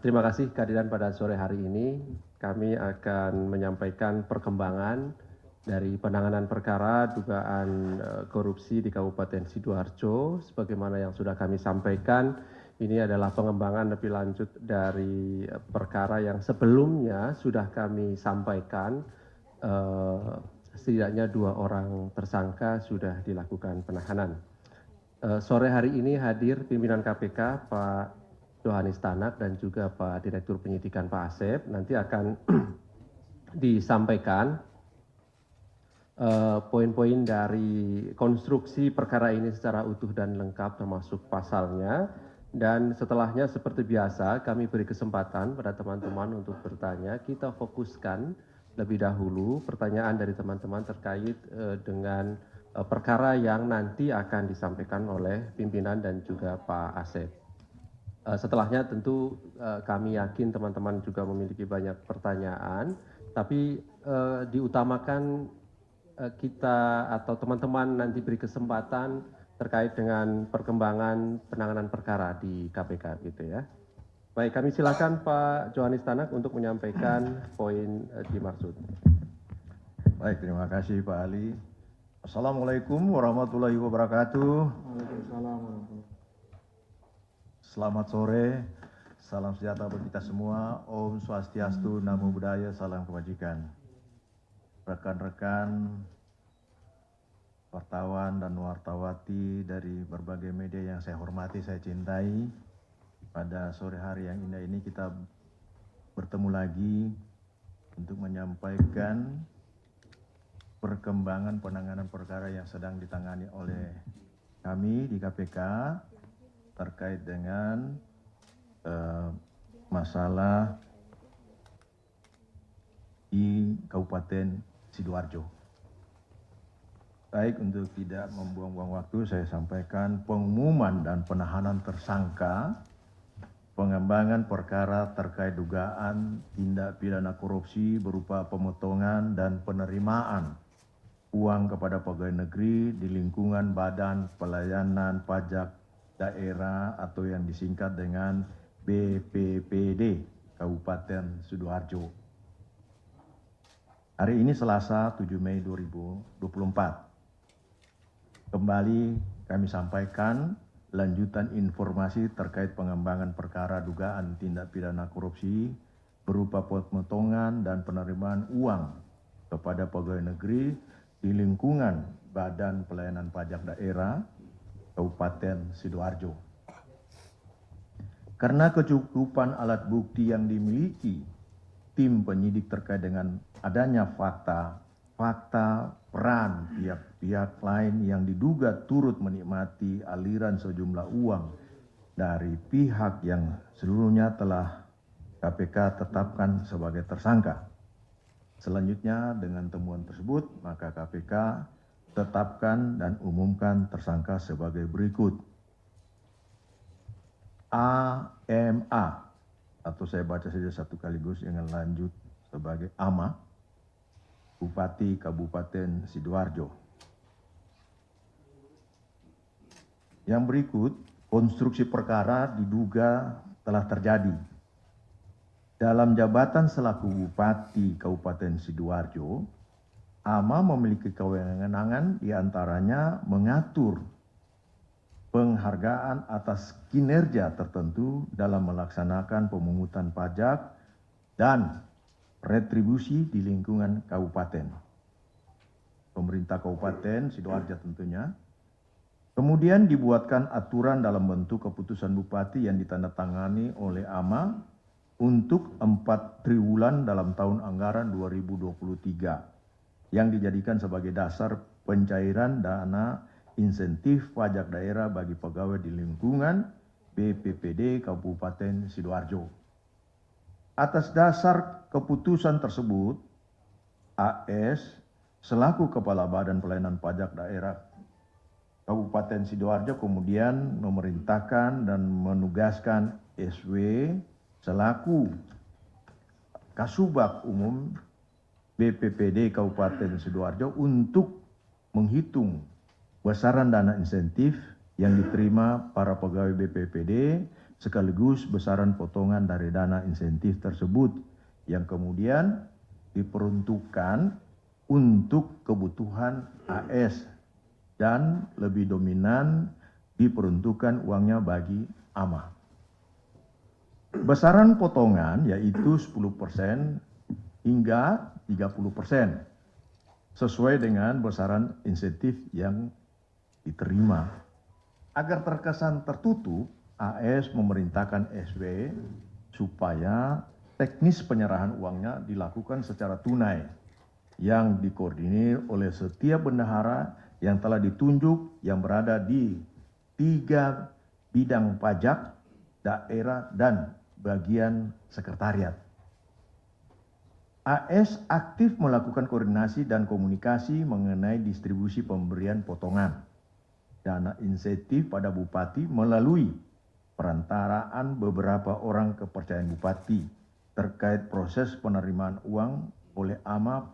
Terima kasih kehadiran pada sore hari ini. Kami akan menyampaikan perkembangan dari penanganan perkara dugaan korupsi di Kabupaten Sidoarjo. Sebagaimana yang sudah kami sampaikan, ini adalah pengembangan lebih lanjut dari perkara yang sebelumnya sudah kami sampaikan. Setidaknya 2 orang tersangka sudah dilakukan penahanan. Sore hari ini hadir pimpinan KPK Pak Johanis Tanak dan juga Pak Direktur Penyidikan Pak Asep. Nanti akan disampaikan poin-poin dari konstruksi perkara ini secara utuh dan lengkap termasuk pasalnya. Dan setelahnya seperti biasa kami beri kesempatan pada teman-teman untuk bertanya. Kita fokuskan lebih dahulu pertanyaan dari teman-teman terkait dengan perkara yang nanti akan disampaikan oleh pimpinan dan juga Pak Asep. Setelahnya tentu kami yakin teman-teman juga memiliki banyak pertanyaan, tapi diutamakan kita atau teman-teman nanti beri kesempatan terkait dengan perkembangan penanganan perkara di KPK gitu ya. Baik, kami silakan Pak Johanis Tanak untuk menyampaikan poin dimaksud. Baik, terima kasih Pak Ali. Assalamualaikum warahmatullahi wabarakatuh. Waalaikumsalam warahmatullahi. Selamat sore, salam sejahtera bagi kita semua. Om Swastiastu, Namo Buddhaya, salam kebajikan. Rekan-rekan wartawan dan wartawati dari berbagai media yang saya hormati, saya cintai. Pada sore hari yang indah ini kita bertemu lagi untuk menyampaikan perkembangan penanganan perkara yang sedang ditangani oleh kami di KPK terkait dengan masalah di Kabupaten Sidoarjo. Baik, untuk tidak membuang-buang waktu, saya sampaikan pengumuman dan penahanan tersangka, pengembangan perkara terkait dugaan tindak pidana korupsi berupa pemotongan dan penerimaan uang kepada pegawai negeri di lingkungan Badan Pelayanan Pajak Daerah atau yang disingkat dengan BPPD Kabupaten Sidoarjo. Hari ini Selasa 7 Mei 2024. Kembali kami sampaikan lanjutan informasi terkait pengembangan perkara dugaan tindak pidana korupsi berupa pemotongan dan penerimaan uang kepada pegawai negeri di lingkungan Badan Pelayanan Pajak Daerah Kabupaten Sidoarjo. Karena kecukupan alat bukti yang dimiliki tim penyidik terkait dengan adanya fakta peran pihak-pihak lain yang diduga turut menikmati aliran sejumlah uang dari pihak yang seluruhnya telah KPK tetapkan sebagai tersangka. Selanjutnya dengan temuan tersebut maka KPK tetapkan dan umumkan tersangka sebagai berikut. AMA, atau saya baca saja satu kaligus dengan lanjut sebagai AMA, Bupati Kabupaten Sidoarjo. Yang berikut, konstruksi perkara diduga telah terjadi. Dalam jabatan selaku Bupati Kabupaten Sidoarjo, AMA memiliki kewenangan diantaranya mengatur penghargaan atas kinerja tertentu dalam melaksanakan pemungutan pajak dan retribusi di lingkungan kabupaten. Pemerintah Kabupaten Sidoarjo tentunya. Kemudian dibuatkan aturan dalam bentuk keputusan Bupati yang ditandatangani oleh AMA untuk 4 triwulan dalam tahun anggaran 2023 yang dijadikan sebagai dasar pencairan dana insentif pajak daerah bagi pegawai di lingkungan BPPD Kabupaten Sidoarjo. Atas dasar keputusan tersebut, AS selaku Kepala Badan Pelayanan Pajak Daerah Kabupaten Sidoarjo kemudian memerintahkan dan menugaskan SW selaku Kasubag Umum BPPD Kabupaten Sidoarjo untuk menghitung besaran dana insentif yang diterima para pegawai BPPD sekaligus besaran potongan dari dana insentif tersebut yang kemudian diperuntukkan untuk kebutuhan AS dan lebih dominan diperuntukkan uangnya bagi AMA. Besaran potongan yaitu 10% hingga 30% sesuai dengan besaran insentif yang diterima. Agar terkesan tertutup, AS memerintahkan SW supaya teknis penyerahan uangnya dilakukan secara tunai yang dikoordinir oleh setiap bendahara yang telah ditunjuk yang berada di 3 bidang pajak, daerah, dan bagian sekretariat. AS aktif melakukan koordinasi dan komunikasi mengenai distribusi pemberian potongan dana insentif pada bupati melalui perantaraan beberapa orang kepercayaan bupati terkait proses penerimaan uang oleh AMA.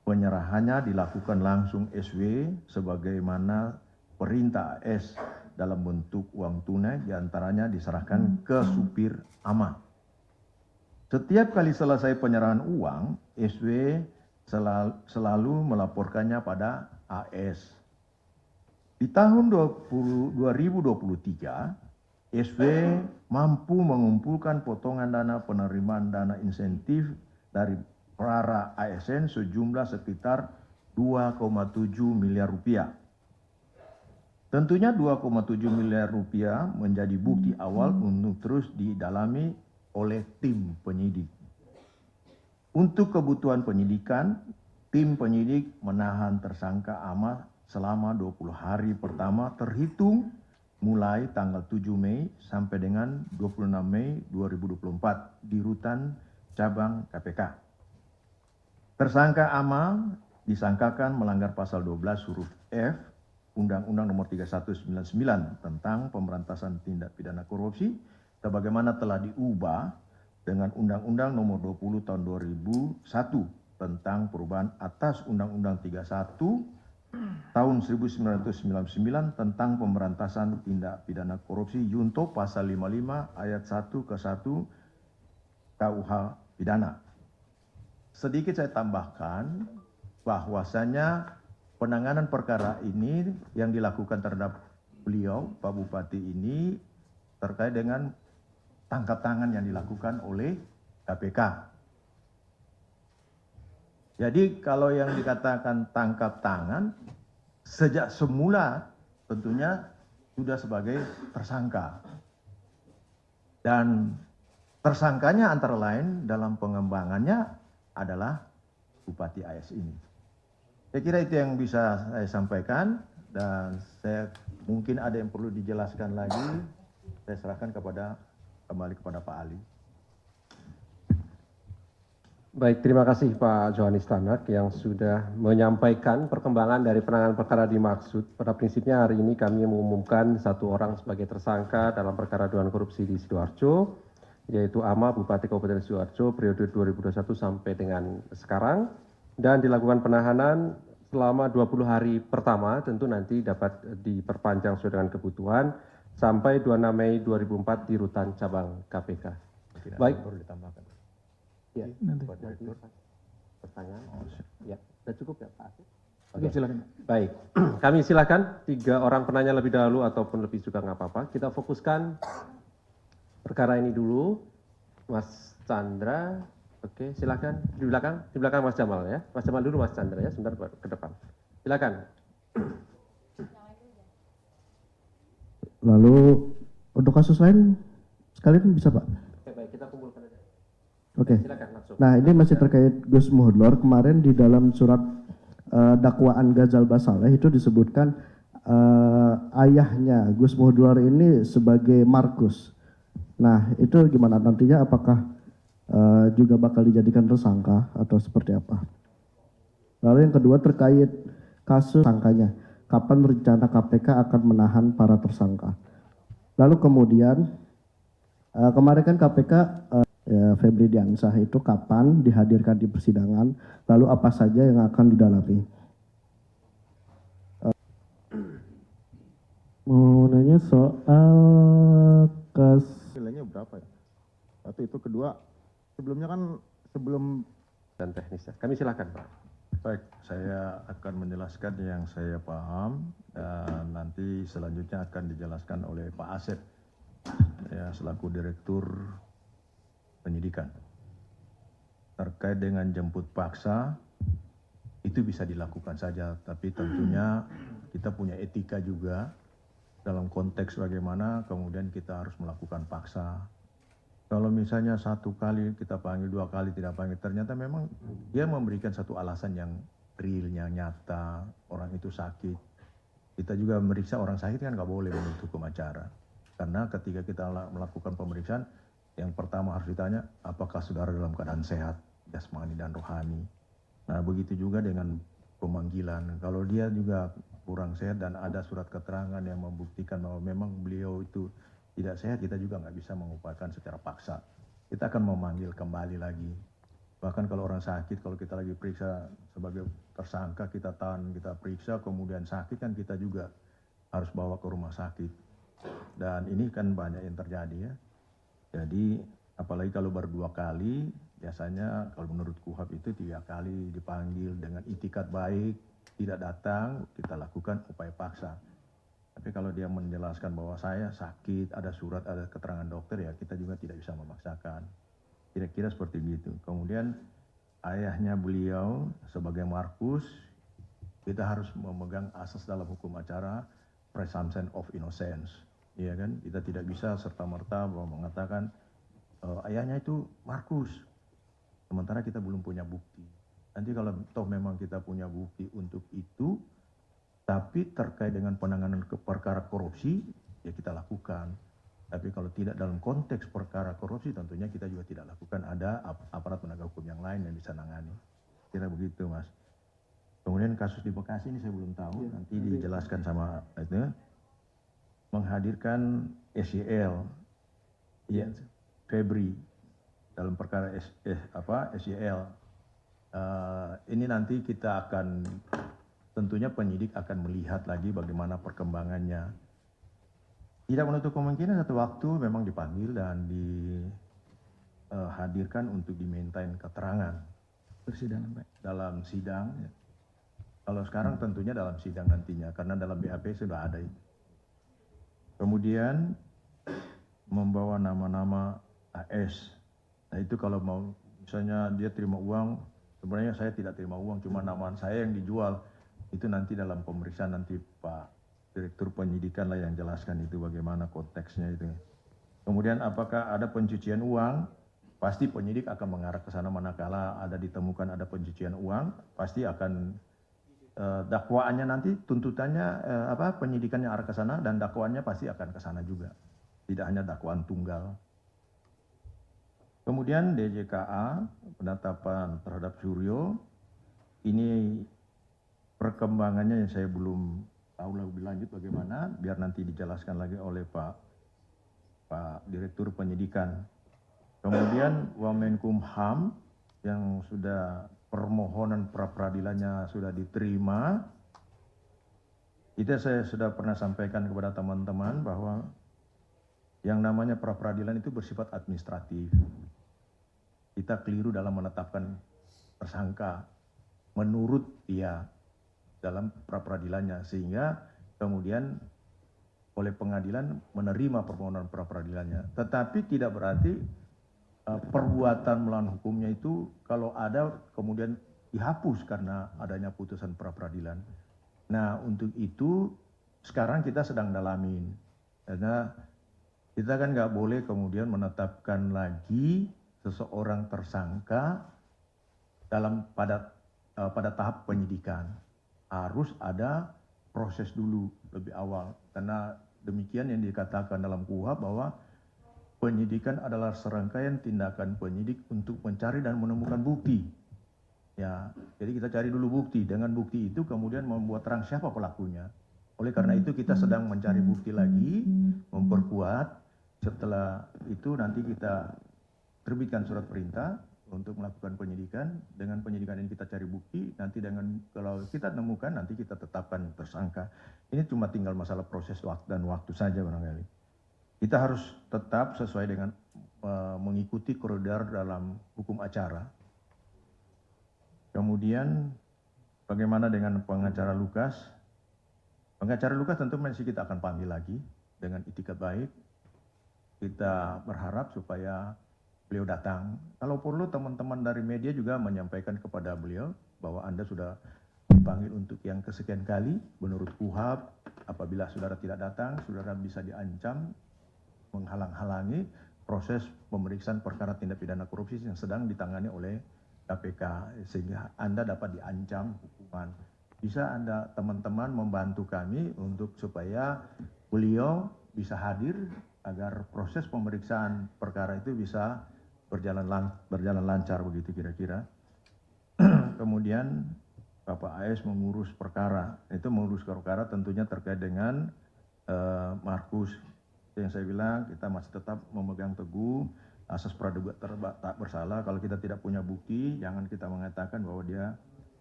Penyerahannya dilakukan langsung SW sebagaimana perintah AS dalam bentuk uang tunai, diantaranya diserahkan ke supir AMA. Setiap kali selesai penyerahan uang, SW selalu melaporkannya pada AS. Di tahun 2023, SW mampu mengumpulkan potongan dana penerimaan dana insentif dari para ASN sejumlah sekitar 2,7 miliar rupiah. Tentunya 2,7 miliar rupiah menjadi bukti awal untuk terus didalami oleh tim penyidik. Untuk kebutuhan penyidikan, tim penyidik menahan tersangka AMA selama 20 hari pertama terhitung mulai tanggal 7 Mei sampai dengan 26 Mei 2024 di Rutan Cabang KPK. Tersangka AMA disangkakan melanggar pasal 12 huruf F Undang-Undang Nomor 3199 tentang Pemberantasan Tindak Pidana Korupsi sebagaimana telah diubah dengan Undang-Undang Nomor 20 Tahun 2001 tentang perubahan atas Undang-Undang 31 Tahun 1999 tentang Pemberantasan Tindak Pidana Korupsi Junto Pasal 55 Ayat 1 ke 1 KUH Pidana. Sedikit saya tambahkan bahwasanya penanganan perkara ini yang dilakukan terhadap beliau, Pak Bupati ini, terkait dengan tangkap tangan yang dilakukan oleh KPK. Jadi kalau yang dikatakan tangkap tangan, sejak semula tentunya sudah sebagai tersangka. Dan tersangkanya antara lain dalam pengembangannya adalah Bupati AS ini. Saya kira itu yang bisa saya sampaikan dan saya mungkin ada yang perlu dijelaskan lagi. Saya serahkan kembali kepada Pak Ali. Baik, terima kasih Pak Johanis Tanak yang sudah menyampaikan perkembangan dari penanganan perkara dimaksud. Pada prinsipnya hari ini kami mengumumkan 1 orang sebagai tersangka dalam perkara dugaan korupsi di Sidoarjo, yaitu AMA Bupati Kabupaten Sidoarjo periode 2021 sampai dengan sekarang. Dan dilakukan penahanan selama 20 hari pertama, tentu nanti dapat diperpanjang sesuai dengan kebutuhan sampai 26 Mei 2004 di Rutan Cabang KPK. Baik. Perlu ditambahkan. Ya, Nanti. pertanyaan. Ya, sudah cukup ya Pak Asif? Oke, silakan. Baik, kami silakan 3 orang penanya lebih dahulu ataupun lebih juga nggak apa-apa. Kita fokuskan perkara ini dulu. Mas Chandra. Oke, silakan di belakang Mas Jamal ya. Mas Jamal dulu, Mas Chandra ya, sebentar ke depan. Silakan. Lalu untuk kasus lain sekalian bisa Pak? Oke, baik, kita kumpulkan aja. Oke. Silakan langsung. Nah ini masih terkait Gus Muhdlor. Kemarin di dalam surat dakwaan Ghazal Basaleh itu disebutkan ayahnya Gus Muhdlor ini sebagai Markus. Nah itu gimana nantinya, apakah juga bakal dijadikan tersangka atau seperti apa? Lalu yang kedua terkait kasus tersangkanya, kapan rencana KPK akan menahan para tersangka? Lalu kemudian kemarin kan KPK Febri Diansah itu kapan dihadirkan di persidangan? Lalu apa saja yang akan didalami? Mau nanya soal apa ya? Satu itu, kedua, sebelumnya kan sebelum Dan teknisnya. Kami silakan, Pak. Baik, saya akan menjelaskan yang saya paham dan nanti selanjutnya akan dijelaskan oleh Pak Asep ya, selaku Direktur Penyidikan. Terkait dengan jemput paksa, itu bisa dilakukan saja, tapi tentunya kita punya etika juga dalam konteks bagaimana kemudian kita harus melakukan paksa. Kalau misalnya satu kali kita panggil, dua kali tidak panggil, ternyata memang dia memberikan satu alasan yang realnya nyata, orang itu sakit. Kita juga meriksa orang sakit kan nggak boleh menurut hukum acara. Karena ketika kita melakukan pemeriksaan, yang pertama harus ditanya, apakah saudara dalam keadaan sehat, jasmani dan rohani. Nah begitu juga dengan pemanggilan. Kalau dia juga kurang sehat dan ada surat keterangan yang membuktikan bahwa memang beliau itu tidak sehat, kita juga nggak bisa mengupayakan secara paksa. Kita akan memanggil kembali lagi. Bahkan kalau orang sakit, kalau kita lagi periksa sebagai tersangka, kita tahan, kita periksa, kemudian sakit kan kita juga harus bawa ke rumah sakit. Dan ini kan banyak yang terjadi ya. Jadi apalagi kalau baru 2 kali, biasanya kalau menurut KUHAP itu 3 kali dipanggil dengan itikat baik, tidak datang, kita lakukan upaya paksa. Tapi kalau dia menjelaskan bahwa saya sakit, ada surat, ada keterangan dokter, ya kita juga tidak bisa memaksakan. Kira-kira seperti itu. Kemudian ayahnya beliau sebagai Markus, kita harus memegang asas dalam hukum acara, presumption of innocence. Iya kan? Kita tidak bisa serta-merta bahwa mengatakan ayahnya itu Markus, sementara kita belum punya bukti. Nanti kalau toh memang kita punya bukti untuk itu, tapi terkait dengan penanganan perkara korupsi, ya kita lakukan. Tapi kalau tidak dalam konteks perkara korupsi, tentunya kita juga tidak lakukan. Ada aparat penegak hukum yang lain yang bisa nangani. Kira begitu, Mas. Kemudian kasus di Bekasi ini saya belum tahu, nanti dijelaskan sama itu. Menghadirkan SYL, ya, Febri, dalam perkara SYL. Ini nanti kita akan, tentunya penyidik akan melihat lagi bagaimana perkembangannya. Tidak menutup kemungkinan satu waktu memang dipanggil dan dihadirkan untuk dimintain keterangan. persidangan, Pak. Dalam sidang. Ya. Kalau sekarang tentunya dalam sidang nantinya, karena dalam BAP sudah ada itu. Kemudian membawa nama-nama AS. Nah itu kalau mau, misalnya dia terima uang, sebenarnya saya tidak terima uang, cuma nama saya yang dijual. Itu nanti dalam pemeriksaan nanti Pak Direktur Penyidikan lah yang jelaskan itu bagaimana konteksnya itu. Kemudian apakah ada pencucian uang? Pasti penyidik akan mengarah ke sana, manakala ada ditemukan ada pencucian uang, pasti akan dakwaannya nanti tuntutannya penyidikannya arah ke sana dan dakwaannya pasti akan ke sana juga. Tidak hanya dakwaan tunggal. Kemudian DJKA penetapan terhadap Suryo ini perkembangannya yang saya belum tahu lebih lanjut bagaimana, biar nanti dijelaskan lagi oleh Pak Direktur Penyidikan. Kemudian Wamenkumham yang sudah permohonan pra-peradilannya sudah diterima. Itu saya sudah pernah sampaikan kepada teman-teman bahwa yang namanya pra-peradilan itu bersifat administratif. Kita keliru dalam menetapkan tersangka menurut dia dalam pra-peradilannya, sehingga kemudian oleh pengadilan menerima permohonan pra-peradilannya. Tetapi tidak berarti perbuatan melawan hukumnya itu kalau ada kemudian dihapus karena adanya putusan pra-peradilan. Nah untuk itu sekarang kita sedang dalamin, karena kita kan nggak boleh kemudian menetapkan lagi seseorang tersangka pada tahap penyidikan. Harus ada proses dulu lebih awal, karena demikian yang dikatakan dalam KUHAP bahwa penyidikan adalah serangkaian tindakan penyidik untuk mencari dan menemukan bukti. Ya, jadi kita cari dulu bukti. Dengan bukti itu kemudian membuat terang siapa pelakunya. Oleh karena itu kita sedang mencari bukti lagi, memperkuat. Setelah itu nanti kita terbitkan surat perintah untuk melakukan penyidikan. Dengan penyidikan ini kita cari bukti, nanti kalau kita temukan nanti kita tetapkan tersangka. Ini cuma tinggal masalah proses waktu dan waktu saja barangkali. Kita harus tetap sesuai dengan mengikuti koridor dalam hukum acara. Kemudian bagaimana dengan pengacara Lukas? Pengacara Lukas tentu masih kita akan panggil lagi dengan itikat baik. Kita berharap supaya beliau datang. Kalau perlu teman-teman dari media juga menyampaikan kepada beliau bahwa Anda sudah dipanggil untuk yang kesekian kali. Menurut KUHAP, apabila saudara tidak datang, saudara bisa diancam menghalang-halangi proses pemeriksaan perkara tindak pidana korupsi yang sedang ditangani oleh KPK, sehingga Anda dapat diancam hukuman. Bisa Anda teman-teman membantu kami untuk supaya beliau bisa hadir agar proses pemeriksaan perkara itu bisa berjalan lancar begitu kira-kira. Kemudian Bapak AS mengurus perkara, itu mengurus perkara tentunya terkait dengan Markus. Yang saya bilang kita masih tetap memegang teguh asas praduga tak bersalah. Kalau kita tidak punya bukti, jangan kita mengatakan bahwa dia,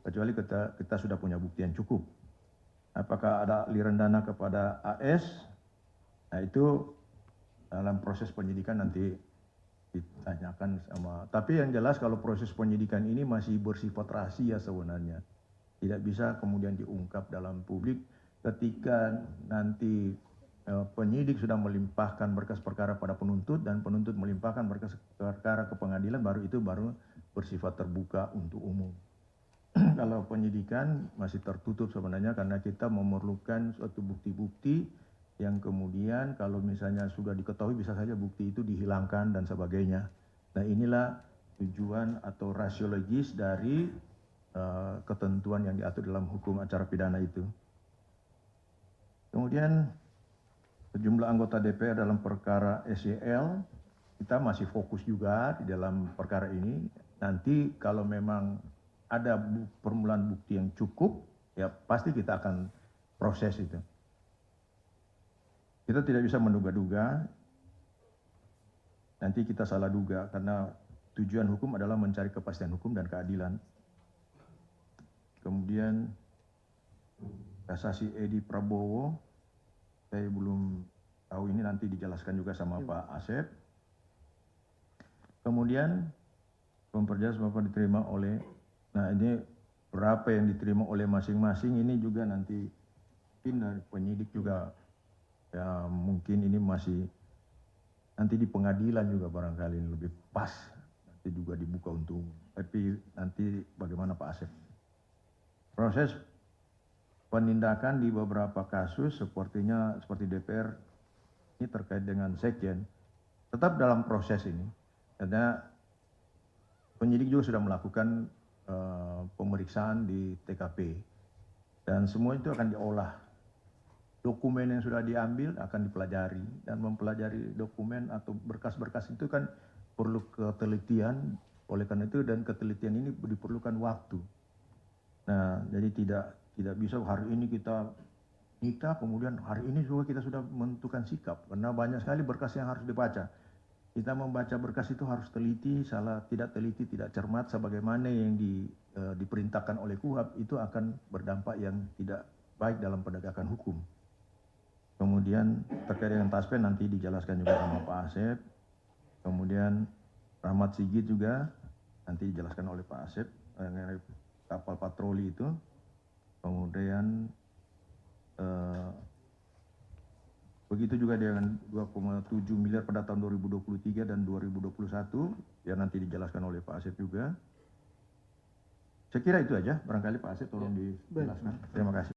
kecuali kita sudah punya bukti yang cukup. Apakah ada aliran dana kepada AS? Nah itu dalam proses penyidikan nanti ditanyakan sama. Tapi yang jelas kalau proses penyidikan ini masih bersifat rahasia sebenarnya. Tidak bisa kemudian diungkap dalam publik ketika nanti penyidik sudah melimpahkan berkas perkara pada penuntut dan penuntut melimpahkan berkas perkara ke pengadilan, baru bersifat terbuka untuk umum. Kalau penyidikan masih tertutup sebenarnya karena kita memerlukan suatu bukti-bukti yang kemudian kalau misalnya sudah diketahui bisa saja bukti itu dihilangkan dan sebagainya. Nah inilah tujuan atau rasiologis dari ketentuan yang diatur dalam hukum acara pidana itu. Kemudian sejumlah anggota DPR dalam perkara SEL, kita masih fokus juga di dalam perkara ini. Nanti kalau memang ada permulaan bukti yang cukup, ya pasti kita akan proses itu. Kita tidak bisa menduga-duga, nanti kita salah duga, karena tujuan hukum adalah mencari kepastian hukum dan keadilan. Kemudian kasasi Edi Prabowo, saya belum tahu, ini nanti dijelaskan juga sama Pak Asep. Kemudian memperjelas berapa diterima oleh, nah ini berapa yang diterima oleh masing-masing, ini juga nanti mungkin dari penyidik juga, ya mungkin ini masih nanti di pengadilan juga barangkali ini lebih pas, nanti juga dibuka untuk umum. Tapi nanti bagaimana Pak Asep. Proses penindakan di beberapa kasus sepertinya seperti DPR ini terkait dengan sekjen tetap dalam proses ini, karena penyidik juga sudah melakukan pemeriksaan di TKP dan semua itu akan diolah. Dokumen yang sudah diambil akan dipelajari, dan mempelajari dokumen atau berkas-berkas itu kan perlu ketelitian. Oleh karena itu, dan ketelitian ini diperlukan waktu. Nah, jadi tidak bisa hari ini kita nikah, kemudian hari ini juga kita sudah menentukan sikap, karena banyak sekali berkas yang harus dibaca. Kita membaca berkas itu harus teliti, tidak teliti, tidak cermat, sebagaimana yang diperintahkan oleh KUHAP, itu akan berdampak yang tidak baik dalam penegakan hukum. Kemudian terkait dengan taspen nanti dijelaskan juga sama Pak Asep. Kemudian Rahmat Sigit juga nanti dijelaskan oleh Pak Asep mengenai kapal patroli itu. Kemudian begitu juga dengan 2,7 miliar pada tahun 2023 dan 2021 yang nanti dijelaskan oleh Pak Asep juga. Saya kira itu aja, barangkali Pak Asep tolong dijelaskan. Terima kasih.